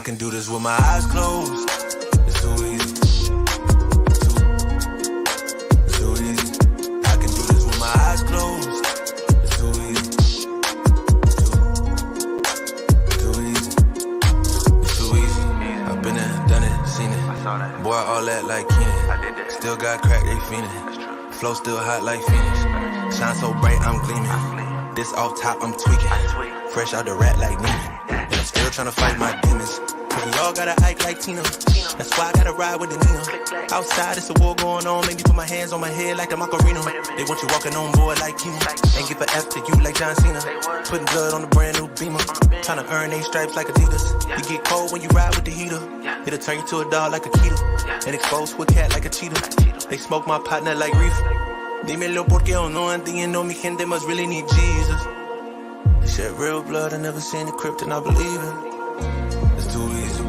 can do this with my eyes closed. It's too easy. Too easy. I can do this with my eyes closed. It's too easy. Too easy. It's too easy. I've been there, done it, seen it. I saw that. Boy, all that like Keenan. I did that. Still got crack, they fiendin'. Flow still hot like Phoenix. Shine so bright, I'm gleaming. This off top, I'm tweaking. Fresh out the rat like Neiman. And I'm still tryna fight my demons. Cause we all gotta act like Tina. That's why I gotta ride with the Nina. Outside, it's a war going on. Make me put my hands on my head like the Macarena. They want you walking on board like Kima. Ain't give a F to you like John Cena. Putting blood on the brand new Beamer. Tryna earn 8 stripes like Adidas. You get cold when you ride with the heater. It'll turn you to a dog like a keto. And expose to a cat like a cheetah. They smoke my partner like reefer. Dímelo porque yo no entiendo. Mi gente must really need Jesus. They shed real blood. I never seen the crypt and I believe it. It's too easy.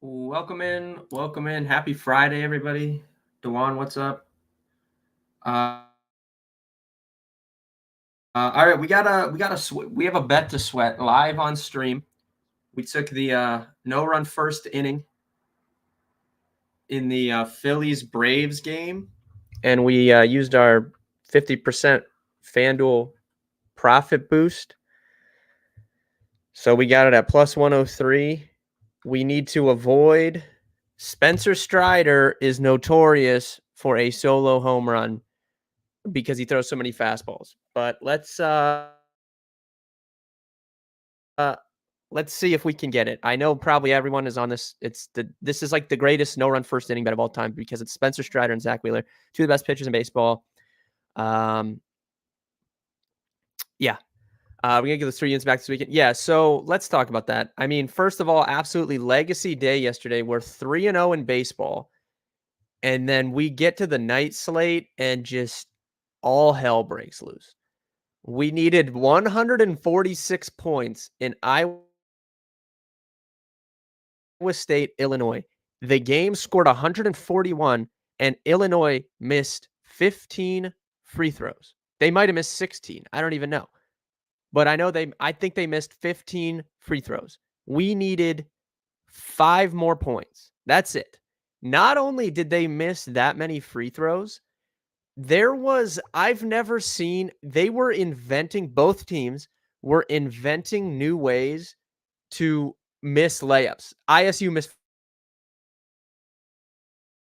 Welcome in. Happy Friday, everybody. Dewan, what's up? All right, we have a bet to sweat live on stream. We took the no-run first inning in the Phillies Braves game, and we used our 50% FanDuel profit boost. So we got it at plus 103. We need to avoid Spencer Strider is notorious for a solo home run because he throws so many fastballs. But let's see if we can get it. I know probably everyone is on this. This is like the greatest no-run first inning bet of all time because it's Spencer Strider and Zach Wheeler, two of the best pitchers in baseball. Yeah. We're going to give the 3 units back this weekend. Yeah, so let's talk about that. I mean, first of all, absolutely legacy day yesterday. We're 3-0 in baseball. And then we get to the night slate and just all hell breaks loose. We needed 146 points in Iowa State, Illinois. The game scored 141, and Illinois missed 15 free throws. They might have missed 16. I don't even know. But I think they missed 15 free throws. We needed 5 more points. That's it. Not only did they miss that many free throws, I've never seen, both teams were inventing new ways to miss layups. ISU missed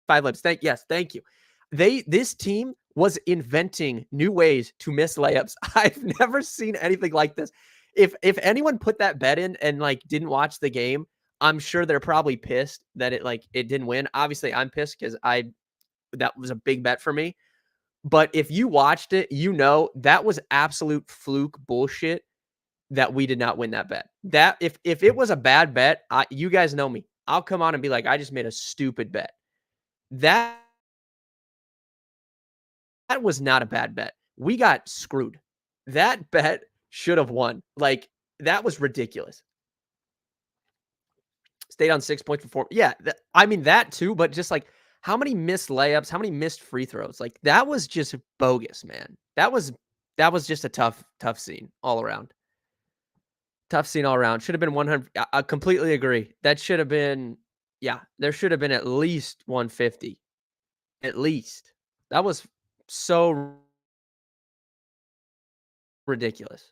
5 layups. Thank you. This team was inventing new ways to miss layups. I've never seen anything like this. If anyone put that bet in and didn't watch the game, I'm sure they're probably pissed that it didn't win. Obviously, I'm pissed because that was a big bet for me. But if you watched it, that was absolute fluke bullshit that we did not win that bet. That if it was a bad bet, you guys know me. I'll come on and be like, I just made a stupid bet. That was not a bad bet. We got screwed. That bet should have won. That was ridiculous. Stayed on 6 points before. Yeah, that too, but just how many missed layups, how many missed free throws? That was just bogus, man. That was just a tough scene all around. Tough scene all around. Should have been 100. I completely agree. That should have been, there should have been at least 150. At least. That was so ridiculous.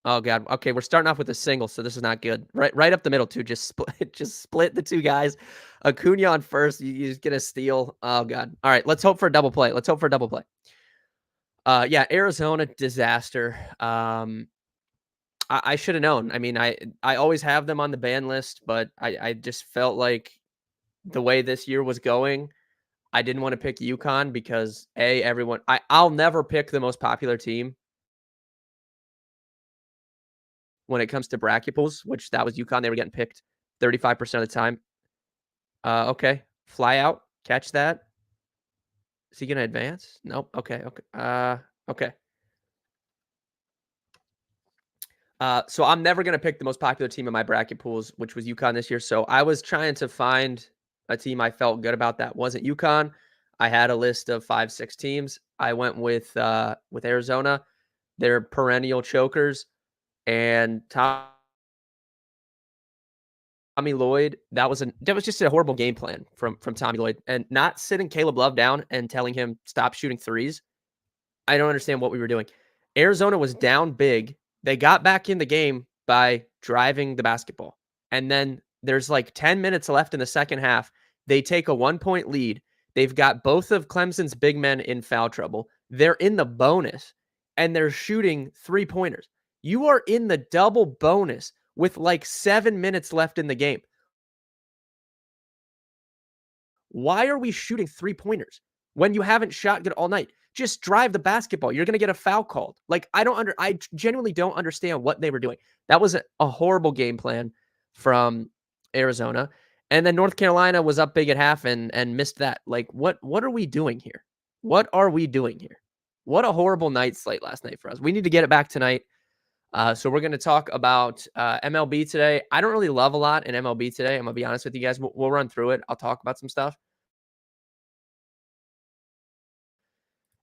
Oh God. Okay, we're starting off with a single, so this is not good. Right up the middle too. Just split the two guys. Acuna on first. You just get a steal. Oh God. All right, let's hope for a double play. Arizona disaster. I should have known. I mean, I always have them on the ban list, but I just felt like the way this year was going, I didn't want to pick UConn because I'll never pick the most popular team when it comes to bracket pools, which that was UConn. They were getting picked 35% of the time. Okay. Fly out. Catch that. Is he going to advance? Nope. Okay. Okay. So I'm never going to pick the most popular team in my bracket pools, which was UConn this year. So I was trying to find a team I felt good about that wasn't UConn. I had a list of 5-6 teams. I went with Arizona. They're perennial chokers. and Tommy Lloyd, that was just a horrible game plan from Tommy Lloyd, and not sitting Caleb Love down and telling him stop shooting threes. I don't understand what we were doing. Arizona was down big. They got back in the game by driving the basketball. And then there's like 10 minutes left in the second half. They take a 1-point lead. They've got both of Clemson's big men in foul trouble. They're in the bonus and they're shooting 3-pointers. You are in the double bonus with like 7 minutes left in the game. Why are we shooting 3-pointers when you haven't shot good all night? Just drive the basketball. You're going to get a foul called. Like, I genuinely don't understand what they were doing. That was a horrible game plan from Arizona. And then North Carolina was up big at half and missed that. Like, what are we doing here? What are we doing here? What a horrible night slate last night for us. We need to get it back tonight. So we're going to talk about MLB today. I don't really love a lot in MLB today. I'm going to be honest with you guys. We'll run through it. I'll talk about some stuff.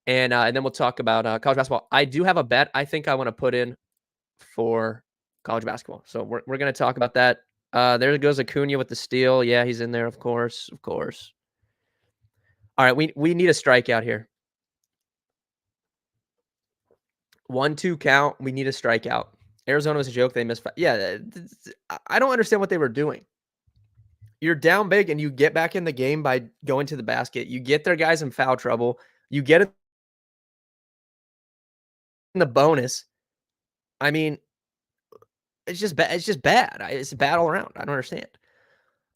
And then we'll talk about college basketball. I do have a bet I think I want to put in for college basketball. So we're going to talk about that. There goes Acuna with the steal. Yeah, he's in there, of course. Of course. All right, we need a strikeout here. 1-2 count. We need a strikeout. Arizona was a joke. They missed. Yeah, I don't understand what they were doing. You're down big and you get back in the game by going to the basket. You get their guys in foul trouble. You get in the bonus. I mean, it's just bad. It's just bad. It's bad all around. I don't understand.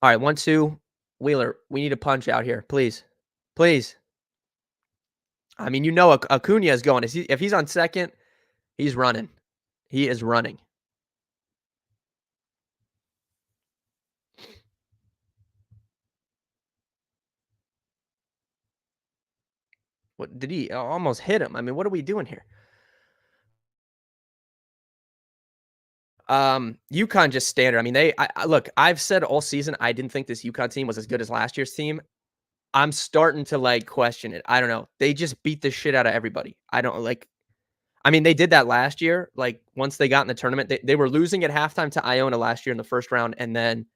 All right, 1-2. Wheeler, we need a punch out here, please. Please. I mean, you know Acuna is going. If he's on second, he's running. He is running. What did he almost hit him? I mean, what are we doing here? UConn just standard. I mean, look, I've said all season I didn't think this UConn team was as good as last year's team. I'm starting to like question it. I don't know. They just beat the shit out of everybody. I mean, they did that last year. Like once they got in the tournament, they were losing at halftime to Iona last year in the first round and then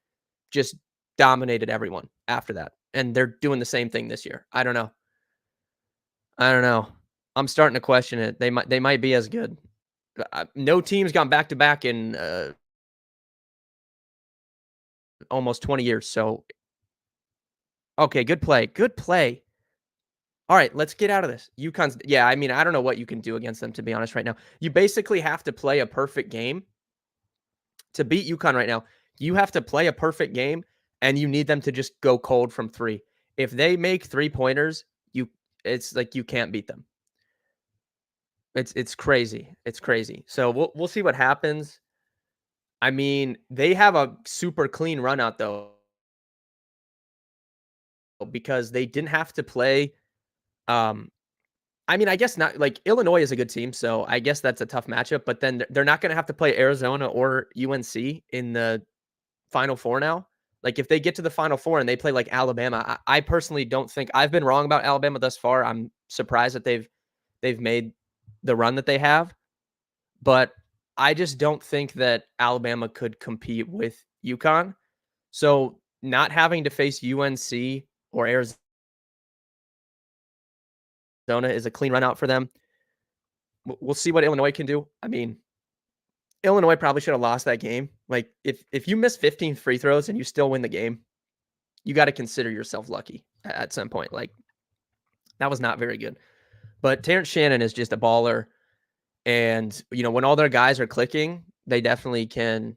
just dominated everyone after that. And they're doing the same thing this year. I don't know. I'm starting to question it. They might be as good. No team's gone back to back in almost 20 years. So, okay, good play. Good play. All right, let's get out of this. UConn's, yeah, I mean, I don't know what you can do against them, to be honest, right now. You basically have to play a perfect game to beat UConn right now. You have to play a perfect game, and you need them to just go cold from three. If they make 3-pointers, it's like you can't beat them. It's crazy. It's crazy. So we'll see what happens. I mean, they have a super clean run out though, because they didn't have to play. I mean, I guess not. Like Illinois is a good team, so I guess that's a tough matchup. But then they're not going to have to play Arizona or UNC in the Final Four now. Like if they get to the Final Four and they play like Alabama, I personally don't think I've been wrong about Alabama thus far. I'm surprised that they've made the run that they have, but I just don't think that Alabama could compete with UConn. So not having to face UNC or Arizona is a clean run out for them. We'll see what Illinois can do. I mean, Illinois probably should have lost that game. Like if you miss 15 free throws and you still win the game, you got to consider yourself lucky at some point. Like that was not very good. But Terrence Shannon is just a baller. And, when all their guys are clicking, they definitely can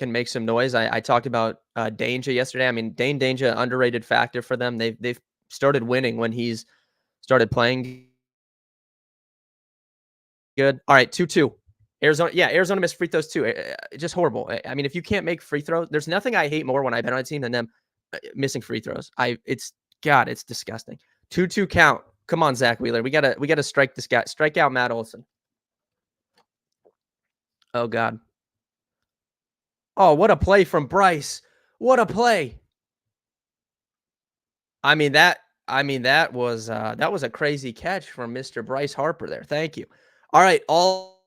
make some noise. I talked about Danger yesterday. I mean, Dane Danger, underrated factor for them. They've started winning when he's started playing good. All right, 2-2. Arizona missed free throws too. Just horrible. I mean, if you can't make free throws, there's nothing I hate more when I bet on a team than them missing free throws. It's disgusting. 2-2 count. Come on, Zach Wheeler. We gotta strike this guy. Strike out Matt Olson. Oh God. Oh, what a play from Bryce. What a play. I mean, that was a crazy catch from Mr. Bryce Harper there. Thank you. All right, all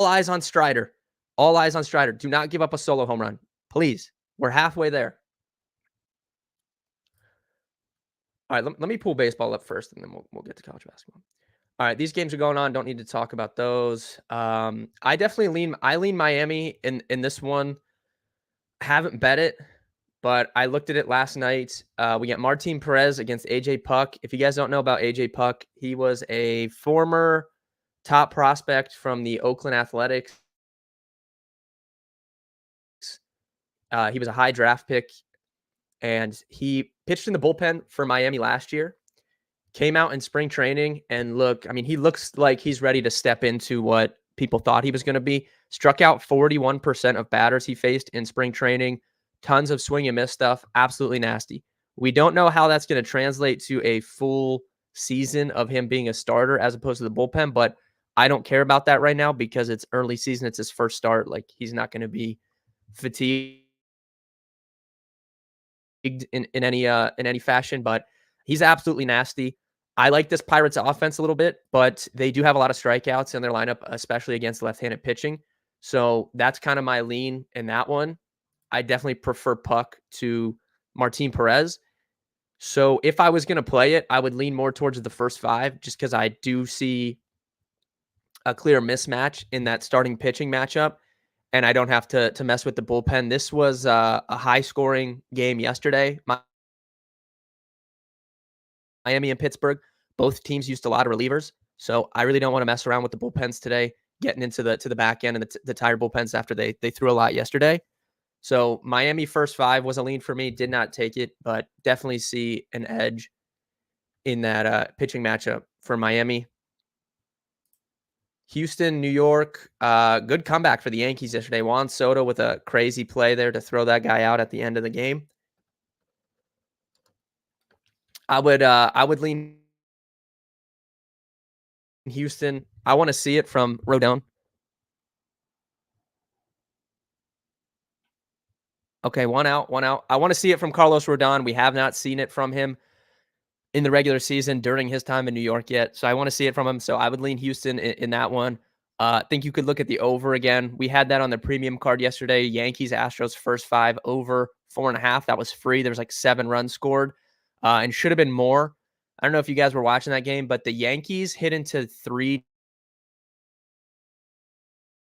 eyes on Strider. All eyes on Strider. Do not give up a solo home run. Please. We're halfway there. All right, let me pull baseball up first, and then we'll get to college basketball. All right, these games are going on. Don't need to talk about those. I definitely lean Miami in this one. Haven't bet it, but I looked at it last night. We got Martin Perez against AJ Puck. If you guys don't know about AJ Puck, he was a former top prospect from the Oakland Athletics. He was a high draft pick, and he pitched in the bullpen for Miami last year. Came out in spring training and he looks like he's ready to step into what people thought he was going to be. Struck out 41% of batters he faced in spring training. Tons of swing and miss stuff. Absolutely nasty. We don't know how that's going to translate to a full season of him being a starter as opposed to the bullpen, but I don't care about that right now because it's early season. It's his first start. Like, he's not going to be fatigued in any fashion, but he's absolutely nasty. I like this Pirates offense a little bit, but they do have a lot of strikeouts in their lineup, especially against left-handed pitching. So that's kind of my lean in that one. I definitely prefer Puck to Martin Perez. So if I was going to play it, I would lean more towards the first five just because I do see a clear mismatch in that starting pitching matchup, and I don't have to mess with the bullpen. This was a high-scoring game yesterday. Miami and Pittsburgh, both teams used a lot of relievers, so I really don't want to mess around with the bullpens today, getting into the back end and the tired bullpens after they threw a lot yesterday. So Miami first five was a lean for me. Did not take it, but definitely see an edge in that pitching matchup for Miami. Houston, New York, good comeback for the Yankees yesterday. Juan Soto with a crazy play there to throw that guy out at the end of the game. I would lean Houston. I want to see it from Rodon. Okay, one out, one out. I want to see it from Carlos Rodon. We have not seen it from him in the regular season during his time in New York yet. So I want to see it from him. So I would lean Houston in that one. I think you could look at the over again. We had that on the premium card yesterday. Yankees, Astros, first five, over 4.5. That was free. There's like 7 runs scored and should have been more. I don't know if you guys were watching that game, but the Yankees hit into 3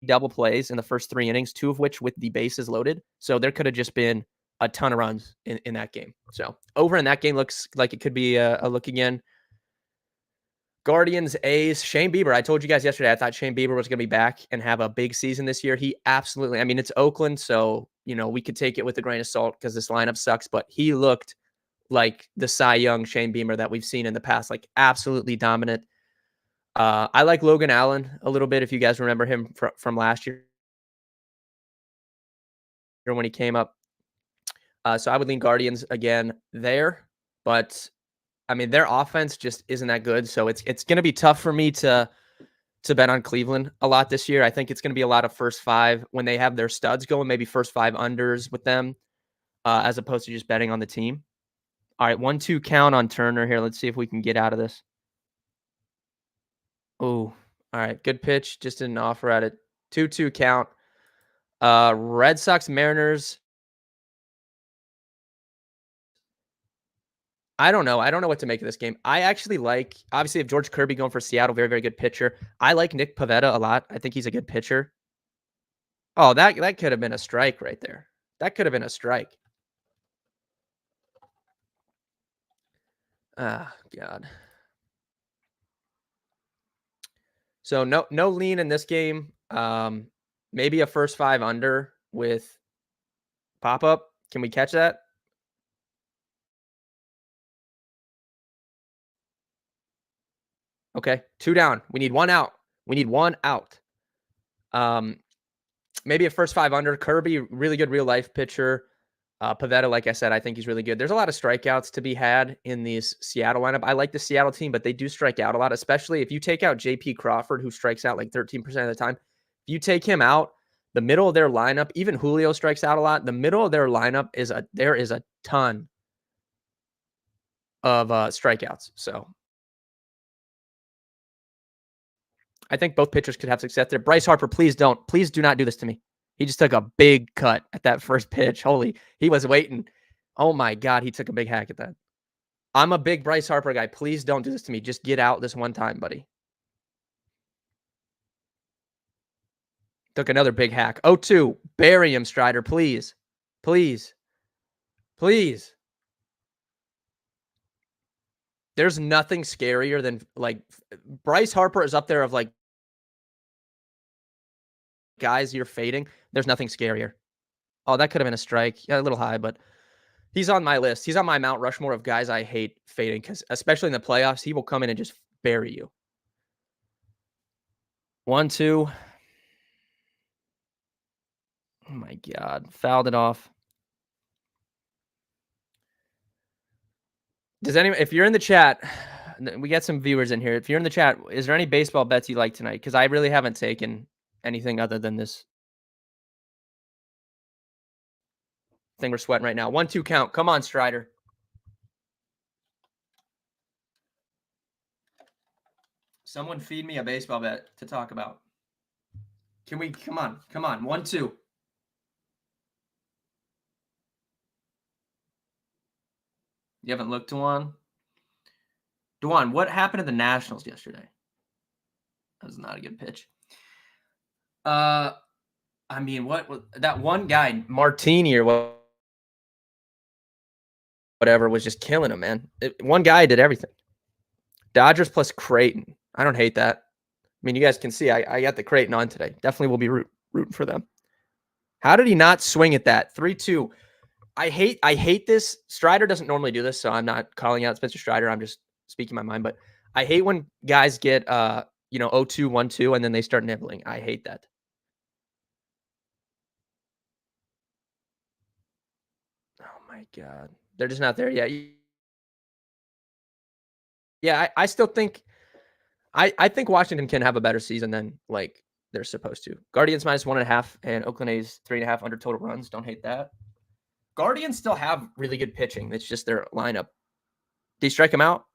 double plays in the first 3 innings, 2 of which with the bases loaded. So there could have just been a ton of runs in that game. So over in that game looks like it could be a look again. Guardians, A's, Shane Bieber. I told you guys yesterday I thought Shane Bieber was going to be back and have a big season this year. He absolutely, it's Oakland, so, we could take it with a grain of salt because this lineup sucks, but he looked like the Cy Young Shane Bieber that we've seen in the past, like absolutely dominant. I like Logan Allen a little bit if you guys remember him from last year when he came up. So I would lean Guardians again there, but their offense just isn't that good. So it's going to be tough for me to bet on Cleveland a lot this year. I think it's going to be a lot of first five when they have their studs going, maybe first 5 unders with them, as opposed to just betting on the team. All right, 1-2 count on Turner here. Let's see if we can get out of this. Oh, all right, good pitch. Just didn't offer at it. 2-2 count. Red Sox, Mariners. I don't know. I don't know what to make of this game. I actually like, obviously, if George Kirby going for Seattle, very, very good pitcher. I like Nick Pivetta a lot. I think he's a good pitcher. Oh, that could have been a strike right there. That could have been a strike. Ah, God. So no lean in this game. Maybe a first 5 under with pop up. Can we catch that? Okay, 2 down. We need 1 out. We need 1 out. Maybe a first 5 under. Kirby, really good real life pitcher. Pivetta, like I said, I think he's really good. There's a lot of strikeouts to be had in these Seattle lineup. I like the Seattle team, but they do strike out a lot, especially if you take out J.P. Crawford, who strikes out like 13% of the time. If you take him out, the middle of their lineup, even Julio strikes out a lot. The middle of their lineup there is a ton of strikeouts. So I think both pitchers could have success there. Bryce Harper, please don't. Please do not do this to me. He just took a big cut at that first pitch. Holy, he was waiting. Oh my God, he took a big hack at that. I'm a big Bryce Harper guy. Please don't do this to me. Just get out this one time, buddy. Took another big hack. 0-2. Bury him, Strider. Please. Please. Please. There's nothing scarier than, like, Bryce Harper is up there of, like, guys you're fading. There's nothing scarier. Oh, that could have been a strike. Yeah, a little high, but he's on my list. He's on my Mount Rushmore of guys I hate fading because, especially in the playoffs, he will come in and just bury you. 1-2. Oh my God. Fouled it off. Does anyone, if you're in the chat, we got some viewers in here. If you're in the chat, is there any baseball bets you like tonight? Because I really haven't taken anything other than this thing we're sweating right now. 1-2 count. Come on, Strider. Someone feed me a baseball bet to talk about. Can we, come on, 1-2. You haven't looked, Dewan? Dewan, what happened to the Nationals yesterday? That was not a good pitch. I mean, what was that one guy, Martini or whatever, was just killing him, man. One guy did everything. Dodgers plus Creighton. I don't hate that. I mean, you guys can see I got the Creighton on today. Definitely will be rooting for them. How did he not swing at that? 3-2. I hate this. Strider doesn't normally do this, so I'm not calling out Spencer Strider. I'm just speaking my mind. But I hate when guys get 0-2, 1-2, and then they start nibbling. I hate that. Oh my God. They're just not there yet. Yeah, I still think I think Washington can have a better season than, like, they're supposed to. Guardians minus 1.5 and Oakland A's 3.5 under total runs. Don't hate that. Guardians still have really good pitching. It's just their lineup. Do you strike them out?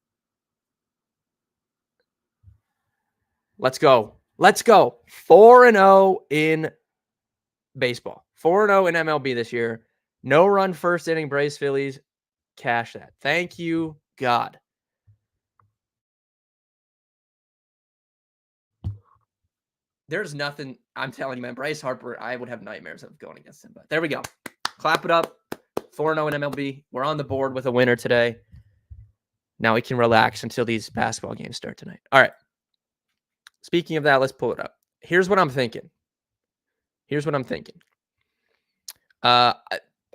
Let's go. 4-0 in baseball. 4-0 in MLB this year. No run first inning Braves Phillies. Cash that. Thank you, God. There's nothing. I'm telling you, man. Bryce Harper, I would have nightmares of going against him. But there we go. Clap it up. 4-0 in MLB. We're on the board with a winner today. Now we can relax until these basketball games start tonight. All right. Speaking of that, let's pull it up. Here's what I'm thinking. I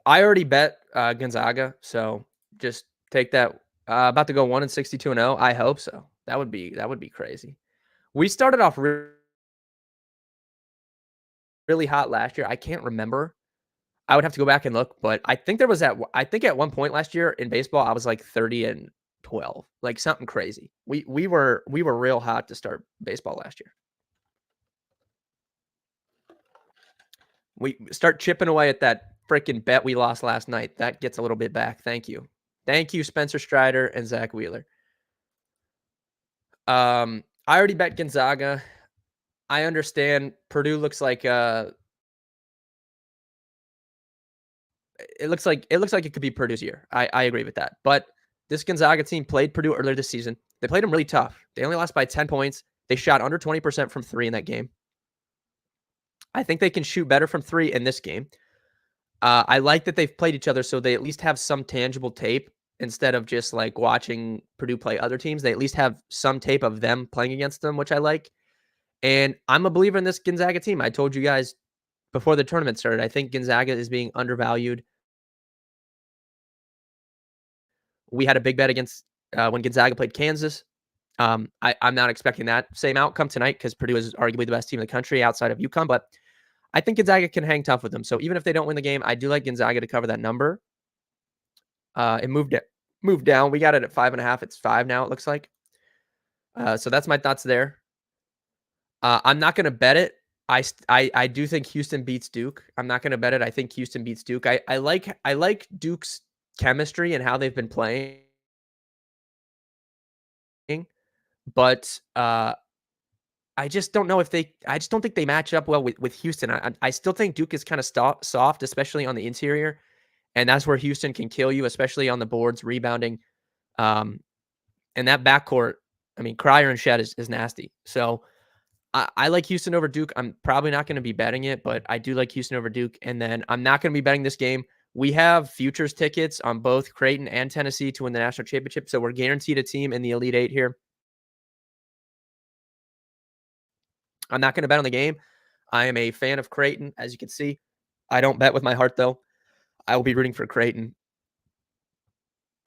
already bet Gonzaga, so just take that. About to go 1-62-0. I hope so. That would be crazy. We started off really hot last year. I can't remember. I would have to go back and look, but I think at one point last year in baseball, I was like 30-12, like something crazy. We were real hot to start baseball last year. We start chipping away at that freaking bet we lost last night. That gets a little bit back. Thank you, Spencer Strider and Zach Wheeler. I already bet Gonzaga. I understand Purdue looks like it looks like it could be Purdue's year. I agree with that. But this Gonzaga team played Purdue earlier this season. They played them really tough. They only lost by 10 points. They shot under 20% from 3 in that game. I think they can shoot better from 3 in this game. I like that they've played each other, so they at least have some tangible tape instead of just like watching Purdue play other teams. They at least have some tape of them playing against them, which I like. And I'm a believer in this Gonzaga team. I told you guys before the tournament started, I think Gonzaga is being undervalued. We had a big bet against when Gonzaga played Kansas. I'm not expecting that same outcome tonight because Purdue is arguably the best team in the country outside of UConn, but I think Gonzaga can hang tough with them. So even if they don't win the game, I do like Gonzaga to cover that number. It moved down. We got it at 5.5. It's 5 now, it looks like. So that's my thoughts there. I'm not going to bet it. I do think Houston beats Duke. I'm not going to bet it. I think Houston beats Duke. I like Duke's chemistry and how they've been playing. But I I just don't know if I just don't think they match up well with Houston. I still think Duke is kind of soft, especially on the interior, and that's where Houston can kill you, especially on the boards, rebounding. And that backcourt, I mean, Cryer and Shed is nasty. So I like Houston over Duke. I'm probably not going to be betting it, but I do like Houston over Duke. And then I'm not going to be betting this game. We have futures tickets on both Creighton and Tennessee to win the national championship. So we're guaranteed a team in the Elite Eight here. I'm not going to bet on the game. I am a fan of Creighton, as you can see. I don't bet with my heart, though. I will be rooting for Creighton.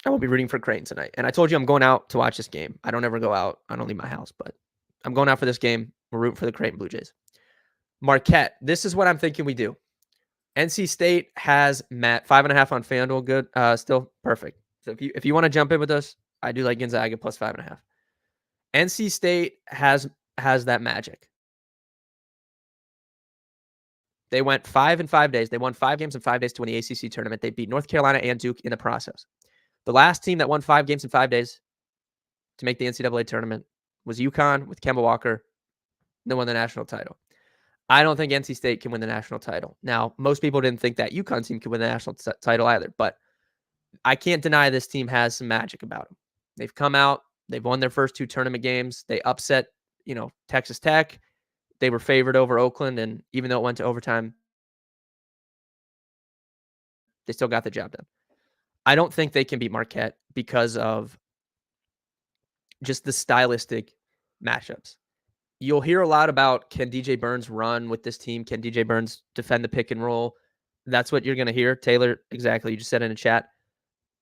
I will be rooting for Creighton tonight. And I told you I'm going out to watch this game. I don't ever go out. I don't leave my house, but I'm going out for this game. We're rooting for the Creighton Blue Jays. Marquette. This is what I'm thinking we do. NC State has Matt 5.5 on FanDuel. Good. Still perfect. So if you want to jump in with us, I do like Gonzaga plus 5.5. NC State has that magic. They went 5 in 5 days. They won 5 games in 5 days to win the ACC tournament. They beat North Carolina and Duke in the process. The last team that won 5 games in 5 days to make the NCAA tournament was UConn with Kemba Walker. They won the national title. I don't think NC State can win the national title. Now, most people didn't think that UConn team could win the national title either, but I can't deny this team has some magic about them. They've come out. They've won their first 2 tournament games. They upset, Texas Tech. They were favored over Oakland, and even though it went to overtime, they still got the job done. I don't think they can beat Marquette because of just the stylistic matchups. You'll hear a lot about, can DJ Burns run with this team? Can DJ Burns defend the pick and roll? That's what you're going to hear. Taylor, exactly. You just said in the chat.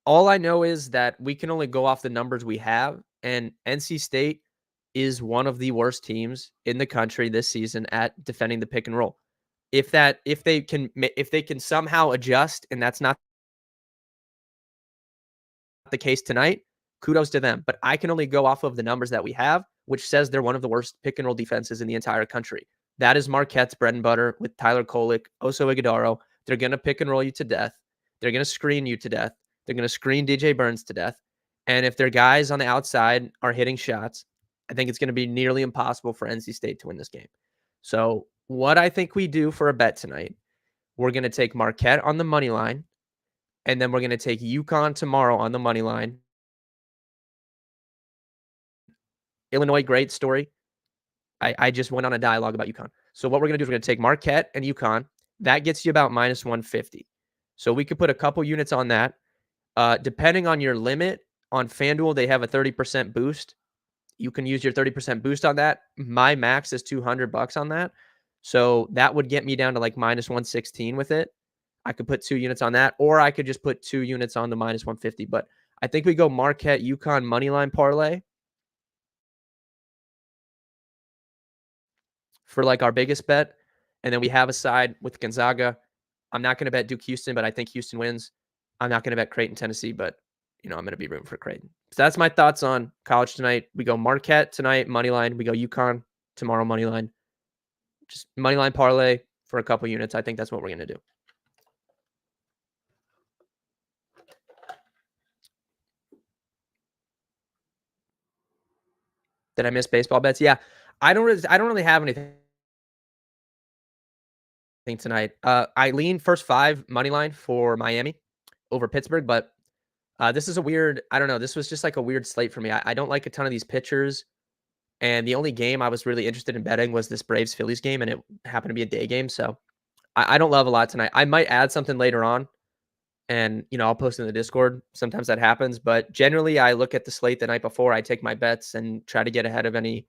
All I know is that we can only go off the numbers we have, and NC State is one of the worst teams in the country this season at defending the pick and roll. If they can somehow adjust, and that's not the case tonight, kudos to them. But I can only go off of the numbers that we have, which says they're one of the worst pick and roll defenses in the entire country. That is Marquette's bread and butter with Tyler Kolek, Oso Ighodaro. They're going to pick and roll you to death. They're going to screen you to death. They're going to screen DJ Burns to death. And if their guys on the outside are hitting shots, I think it's going to be nearly impossible for NC State to win this game. So what I think we do for a bet tonight, we're going to take Marquette on the money line, and then we're going to take UConn tomorrow on the money line. Illinois, great story. I just went on a dialogue about UConn. So what we're going to do is we're going to take Marquette and UConn. That gets you about minus 150. So we could put a couple units on that. Depending on your limit on FanDuel, they have a 30% boost. You can use your 30% boost on that. My max is $200 on that. So that would get me down to like minus 116 with it. I could put 2 units on that, or I could just put 2 units on the minus 150. But I think we go Marquette, UConn moneyline parlay for like our biggest bet. And then we have a side with Gonzaga. I'm not going to bet Duke Houston, but I think Houston wins. I'm not going to bet Creighton Tennessee, but I'm going to be rooting for Creighton. So that's my thoughts on college tonight. We go Marquette tonight, money line. We go UConn tomorrow, money line. Just money line parlay for a couple units. I think that's what we're going to do. Did I miss baseball bets? Yeah, I don't really have anything tonight. I lean first 5 money line for Miami over Pittsburgh, but this is a weird. I don't know. This was just like a weird slate for me. I don't like a ton of these pitchers, and the only game I was really interested in betting was this Braves Phillies game, and it happened to be a day game, so I don't love a lot tonight. I might add something later on, and I'll post in the Discord. Sometimes that happens, but generally I look at the slate the night before. I take my bets and try to get ahead of any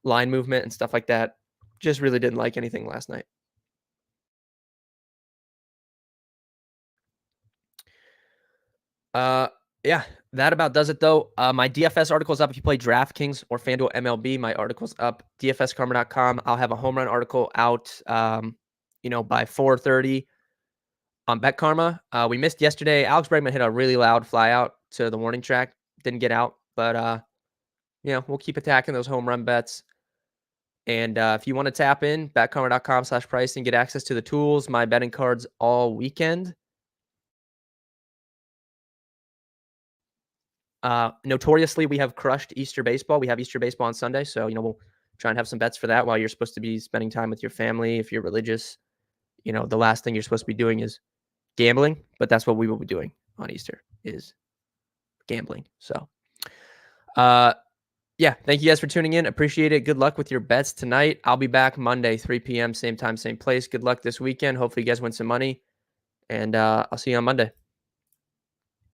line movement and stuff like that. Just really didn't like anything last night. Yeah, that about does it though. My DFS article is up if you play DraftKings or FanDuel MLB. My article's up, dfskarma.com. I'll have a home run article out, by 4:30 on Bet Karma. We missed yesterday. Alex Bregman hit a really loud fly out to the warning track. Didn't get out, but we'll keep attacking those home run bets. And if you want to tap in, betkarma.com/pricing, get access to the tools, my betting cards all weekend. Notoriously, we have crushed Easter baseball. We have Easter baseball on Sunday, so we'll try and have some bets for that while you're supposed to be spending time with your family. If you're religious, the last thing you're supposed to be doing is gambling, but that's what we will be doing on Easter is gambling. So, yeah, thank you guys for tuning in. Appreciate it. Good luck with your bets tonight. I'll be back Monday, 3 p.m., same time, same place. Good luck this weekend. Hopefully you guys win some money, and I'll see you on Monday.